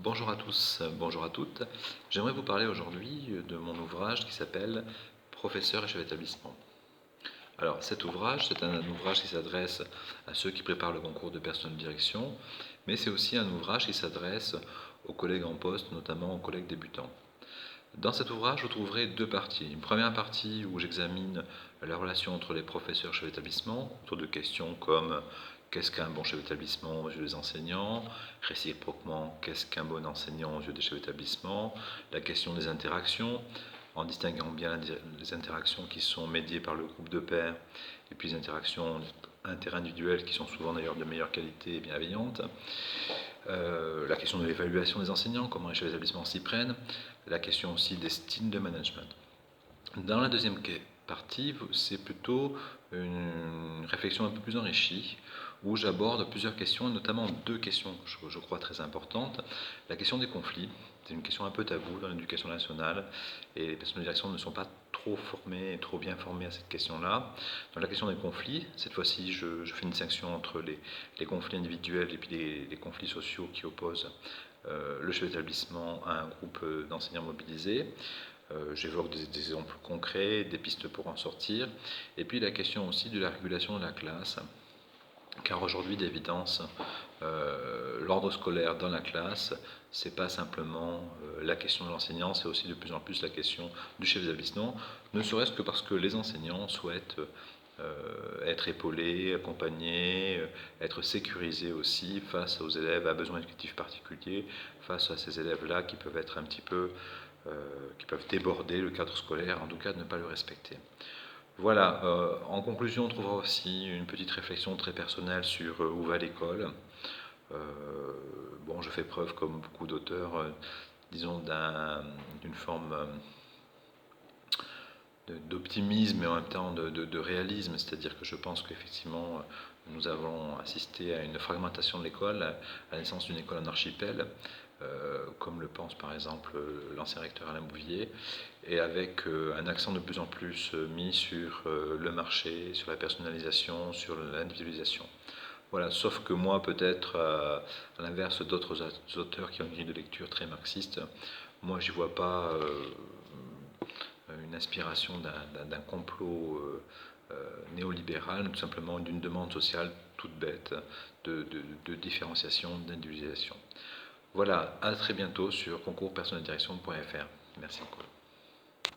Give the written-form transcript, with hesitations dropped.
Bonjour à tous, bonjour à toutes. J'aimerais vous parler aujourd'hui de mon ouvrage qui s'appelle Professeur et chef d'établissement. Alors cet ouvrage, c'est un ouvrage qui s'adresse à ceux qui préparent le concours de personnel de direction, mais c'est aussi un ouvrage qui s'adresse aux collègues en poste, notamment aux collègues débutants. Dans cet ouvrage, vous trouverez deux parties. Une première partie où j'examine la relation entre les professeurs et chefs d'établissement, autour de questions comme qu'est-ce qu'un bon chef d'établissement aux yeux des enseignants, réciproquement, qu'est-ce qu'un bon enseignant aux yeux des chefs d'établissement, la question des interactions, en distinguant bien les interactions qui sont médiées par le groupe de pairs et puis les interactions interindividuelles qui sont souvent d'ailleurs de meilleure qualité et bienveillantes. La question de l'évaluation des enseignants, comment les chefs d'établissement s'y prennent, la question aussi des styles de management. Dans la deuxième partie, c'est plutôt une réflexion un peu plus enrichie, où j'aborde plusieurs questions, et notamment deux questions, je crois, très importantes. La question des conflits, c'est une question un peu taboue dans l'éducation nationale, et les personnes de direction ne sont pas trop formées, trop bien formées à cette question-là. Dans la question des conflits, cette fois-ci, je fais une distinction entre les conflits individuels et puis les conflits sociaux qui opposent le chef d'établissement à un groupe d'enseignants mobilisés. J'évoque des exemples concrets, des pistes pour en sortir. Et puis la question aussi de la régulation de la classe, car aujourd'hui, d'évidence, l'ordre scolaire dans la classe, c'est pas simplement la question de l'enseignant, c'est aussi de plus en plus la question du chef d'établissement, ne serait-ce que parce que les enseignants souhaitent être épaulés, accompagnés, être sécurisés aussi face aux élèves à besoins éducatifs particuliers, face à ces élèves-là qui peuvent être un petit peu, qui peuvent déborder le cadre scolaire, en tout cas de ne pas le respecter. Voilà, en conclusion, on trouvera aussi une petite réflexion très personnelle sur où va l'école. Euh, bon, je fais preuve, comme beaucoup d'auteurs, disons, d'une forme d'optimisme et en même temps de réalisme, c'est-à-dire que je pense qu'effectivement, nous avons assisté à une fragmentation de l'école, à la naissance d'une école en archipel, comme le pense par exemple l'ancien recteur Alain Bouvier, et avec un accent de plus en plus mis sur le marché, sur la personnalisation, sur l'individualisation. Voilà, sauf que moi, peut-être, à l'inverse d'autres auteurs qui ont une grille de lecture très marxiste, moi, je n'y vois pas une inspiration d'un complot néolibéral, tout simplement d'une demande sociale toute bête de différenciation, d'individualisation. Voilà, à très bientôt sur concourspersonneldirection.fr. Merci beaucoup.